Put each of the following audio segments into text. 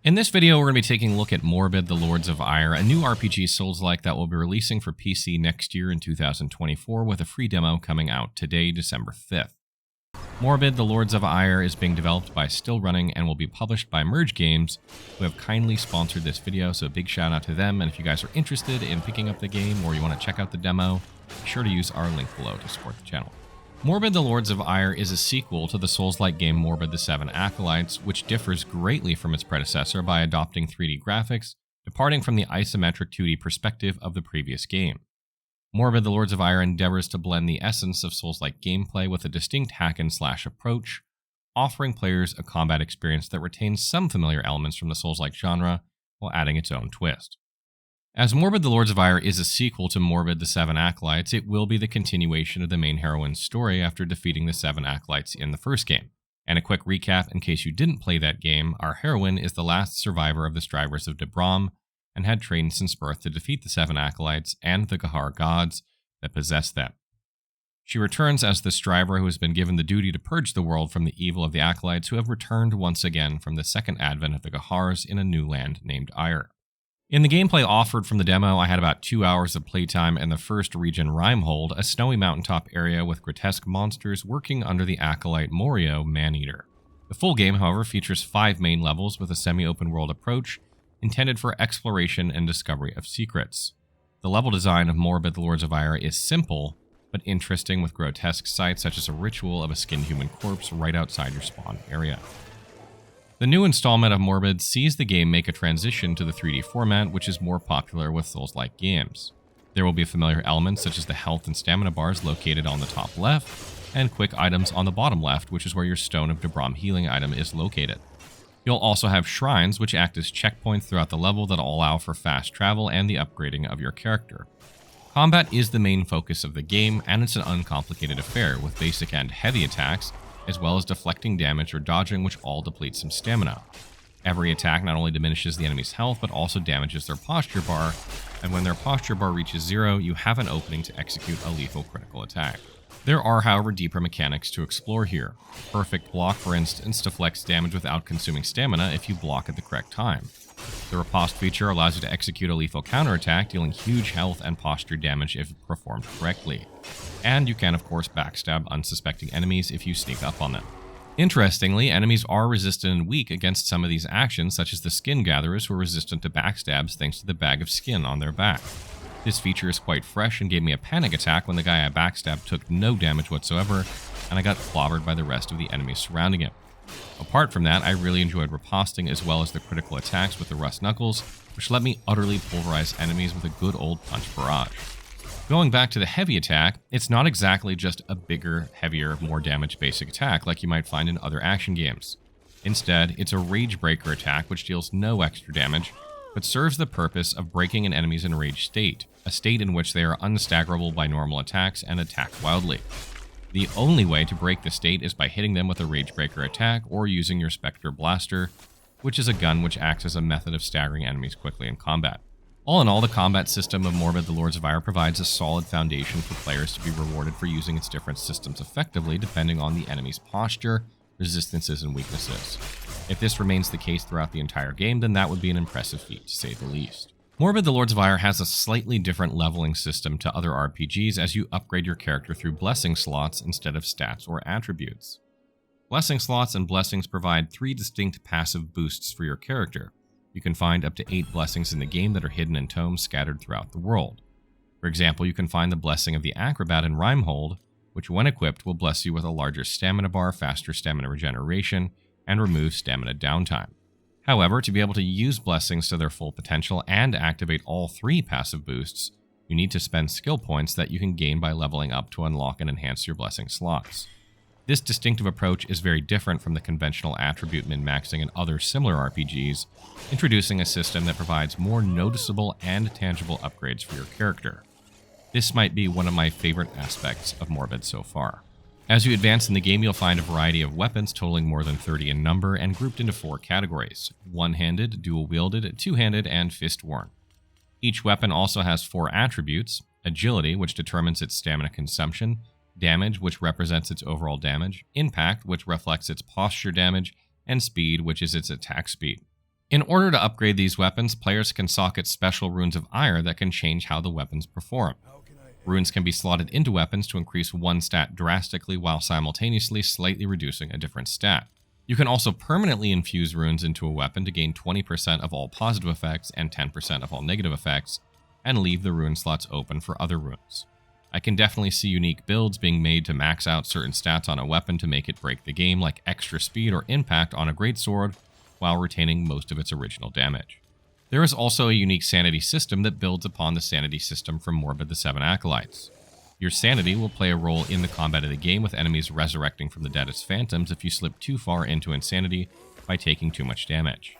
In this video, we're going to be taking a look at Morbid, the Lords of Ire, a new RPG Souls-like that will be releasing for PC next year in 2024 with a free demo coming out today, December 5th. Morbid, the Lords of Ire is being developed by Still Running and will be published by Merge Games, who have kindly sponsored this video, so a big shout out to them. And if you guys are interested in picking up the game or you want to check out the demo, be sure to use our link below to support the channel. Morbid, the Lords of Ire is a sequel to the Souls-like game Morbid, the Seven Acolytes, which differs greatly from its predecessor by adopting 3D graphics, departing from the isometric 2D perspective of the previous game. Morbid, the Lords of Ire endeavors to blend the essence of Souls-like gameplay with a distinct hack-and-slash approach, offering players a combat experience that retains some familiar elements from the Souls-like genre while adding its own twist. As Morbid, the Lords of Ire is a sequel to Morbid, the Seven Acolytes, it will be the continuation of the main heroine's story after defeating the Seven Acolytes in the first game. And a quick recap in case you didn't play that game, our heroine is the last survivor of the Strivers of Debram, and had trained since birth to defeat the Seven Acolytes and the Gahar gods that possess them. She returns as the Striver who has been given the duty to purge the world from the evil of the Acolytes, who have returned once again from the second advent of the Gahars in a new land named Ire. In the gameplay offered from the demo, I had about 2 hours of playtime in the first region, Rimehold, a snowy mountaintop area with grotesque monsters working under the Acolyte Morio Maneater. The full game, however, features 5 main levels with a semi-open world approach intended for exploration and discovery of secrets. The level design of Morbid, the Lords of Ire is simple, but interesting, with grotesque sights such as a ritual of a skinned human corpse right outside your spawn area. The new installment of Morbid sees the game make a transition to the 3D format, which is more popular with Souls-like games. There will be familiar elements such as the health and stamina bars located on the top left, and quick items on the bottom left, which is where your Stone of Debram healing item is located. You'll also have shrines, which act as checkpoints throughout the level that will allow for fast travel and the upgrading of your character. Combat is the main focus of the game, and it's an uncomplicated affair, with basic and heavy attacks, as well as deflecting damage or dodging, which all deplete some stamina. Every attack not only diminishes the enemy's health, but also damages their posture bar, and when their posture bar reaches 0, you have an opening to execute a lethal critical attack. There are, however, deeper mechanics to explore here. Perfect Block, for instance, deflects damage without consuming stamina if you block at the correct time. The Riposte feature allows you to execute a lethal counterattack, dealing huge health and posture damage if performed correctly. And you can, of course, backstab unsuspecting enemies if you sneak up on them. Interestingly, enemies are resistant and weak against some of these actions, such as the Skin Gatherers, who are resistant to backstabs thanks to the bag of skin on their back. This feature is quite fresh and gave me a panic attack when the guy I backstabbed took no damage whatsoever, and I got clobbered by the rest of the enemies surrounding him. Apart from that, I really enjoyed riposting as well as the critical attacks with the Rust Knuckles, which let me utterly pulverize enemies with a good old punch barrage. Going back to the heavy attack, it's not exactly just a bigger, heavier, more damage basic attack like you might find in other action games. Instead, it's a Rage Breaker attack which deals no extra damage, but serves the purpose of breaking an enemy's enraged state, a state in which they are unstaggerable by normal attacks and attack wildly. The only way to break the state is by hitting them with a Rage Breaker attack or using your Spectre Blaster, which is a gun which acts as a method of staggering enemies quickly in combat. All in all, the combat system of Morbid, the Lords of Ire provides a solid foundation for players to be rewarded for using its different systems effectively depending on the enemy's posture, resistances, and weaknesses. If this remains the case throughout the entire game, then that would be an impressive feat, to say the least. Morbid, the Lords of Ire has a slightly different leveling system to other RPGs as you upgrade your character through blessing slots instead of stats or attributes. Blessing slots and blessings provide 3 distinct passive boosts for your character. You can find up to 8 blessings in the game that are hidden in tomes scattered throughout the world. For example, you can find the Blessing of the Acrobat in Rimehold, which when equipped will bless you with a larger stamina bar, faster stamina regeneration, and remove stamina downtime. However, to be able to use blessings to their full potential and activate all 3 passive boosts, you need to spend skill points that you can gain by leveling up to unlock and enhance your blessing slots. This distinctive approach is very different from the conventional attribute min-maxing in other similar RPGs, introducing a system that provides more noticeable and tangible upgrades for your character. This might be one of my favorite aspects of Morbid so far. As you advance in the game, you'll find a variety of weapons totaling more than 30 in number and grouped into 4 categories: one-handed, dual-wielded, two-handed, and fist-worn. Each weapon also has 4 attributes: agility, which determines its stamina consumption, damage, which represents its overall damage, impact, which reflects its posture damage, and speed, which is its attack speed. In order to upgrade these weapons, players can socket special runes of ire that can change how the weapons perform. Runes can be slotted into weapons to increase one stat drastically while simultaneously slightly reducing a different stat. You can also permanently infuse runes into a weapon to gain 20% of all positive effects and 10% of all negative effects, and leave the rune slots open for other runes. I can definitely see unique builds being made to max out certain stats on a weapon to make it break the game, like extra speed or impact on a greatsword, while retaining most of its original damage. There is also a unique sanity system that builds upon the sanity system from Morbid the Seven Acolytes. Your sanity will play a role in the combat of the game, with enemies resurrecting from the dead as phantoms if you slip too far into insanity by taking too much damage.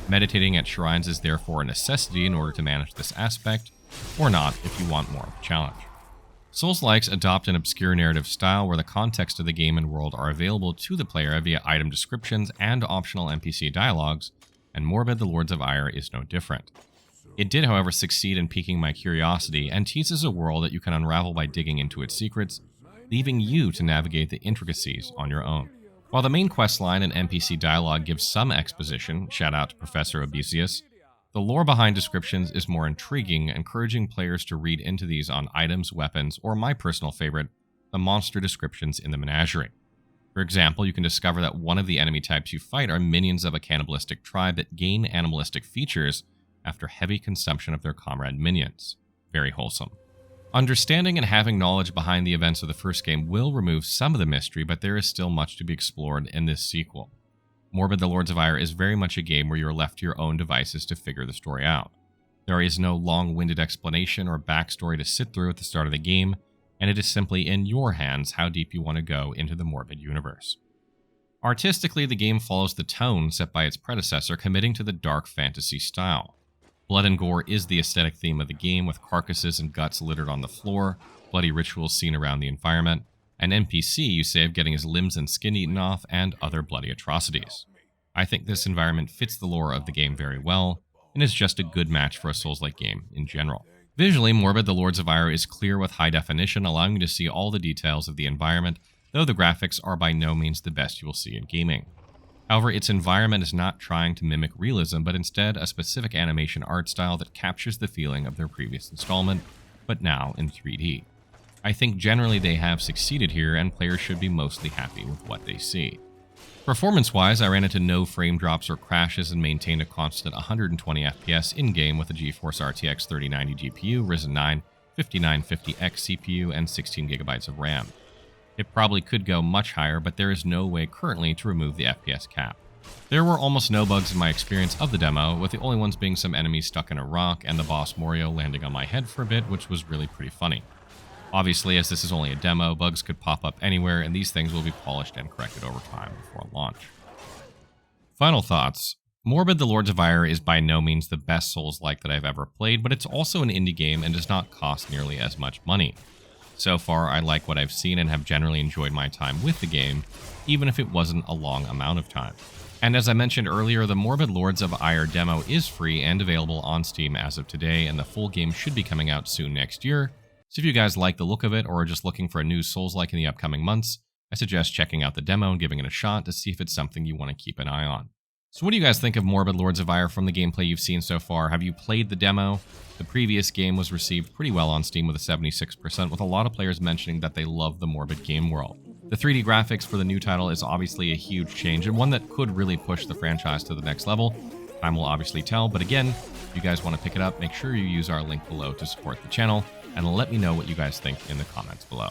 Meditating at shrines is therefore a necessity in order to manage this aspect, or not if you want more of a challenge. Soulslikes adopt an obscure narrative style where the context of the game and world are available to the player via item descriptions and optional NPC dialogues, and Morbid the Lords of Ire is no different. It did, however, succeed in piquing my curiosity and teases a world that you can unravel by digging into its secrets, leaving you to navigate the intricacies on your own. While the main questline and NPC dialogue gives some exposition, shout out to Professor Obesius, the lore behind descriptions is more intriguing, encouraging players to read into these on items, weapons, or my personal favorite, the monster descriptions in the menagerie. For example, you can discover that one of the enemy types you fight are minions of a cannibalistic tribe that gain animalistic features after heavy consumption of their comrade minions. Very wholesome. Understanding and having knowledge behind the events of the first game will remove some of the mystery, but there is still much to be explored in this sequel. Morbid the Lords of Ire is very much a game where you are left to your own devices to figure the story out. There is no long-winded explanation or backstory to sit through at the start of the game, and it is simply in your hands how deep you want to go into the Morbid universe. Artistically, the game follows the tone set by its predecessor, committing to the dark fantasy style. Blood and gore is the aesthetic theme of the game, with carcasses and guts littered on the floor, bloody rituals seen around the environment, an NPC you save getting his limbs and skin eaten off, and other bloody atrocities. I think this environment fits the lore of the game very well, and is just a good match for a Souls-like game in general. Visually, Morbid the Lords of Ire is clear with high definition, allowing you to see all the details of the environment, though the graphics are by no means the best you will see in gaming. However, its environment is not trying to mimic realism, but instead a specific animation art style that captures the feeling of their previous installment, but now in 3D. I think generally they have succeeded here, and players should be mostly happy with what they see. Performance-wise, I ran into no frame drops or crashes and maintained a constant 120 FPS in-game with a GeForce RTX 3090 GPU, Ryzen 9 5950X CPU, and 16GB of RAM. It probably could go much higher, but there is no way currently to remove the FPS cap. There were almost no bugs in my experience of the demo, with the only ones being some enemies stuck in a rock and the boss Morio landing on my head for a bit, which was really pretty funny. Obviously, as this is only a demo, bugs could pop up anywhere, and these things will be polished and corrected over time before launch. Final thoughts. Morbid the Lords of Ire is by no means the best Souls-like that I've ever played, but it's also an indie game and does not cost nearly as much money. So far, I like what I've seen and have generally enjoyed my time with the game, even if it wasn't a long amount of time. And as I mentioned earlier, the Morbid Lords of Ire demo is free and available on Steam as of today, and the full game should be coming out soon next year. So if you guys like the look of it or are just looking for a new Souls-like in the upcoming months, I suggest checking out the demo and giving it a shot to see if it's something you want to keep an eye on. So what do you guys think of Morbid Lords of Ire from the gameplay you've seen so far? Have you played the demo? The previous game was received pretty well on Steam with a 76%, with a lot of players mentioning that they love the Morbid game world. The 3D graphics for the new title is obviously a huge change, and one that could really push the franchise to the next level. Time will obviously tell, but again, if you guys want to pick it up, make sure you use our link below to support the channel, and let me know what you guys think in the comments below.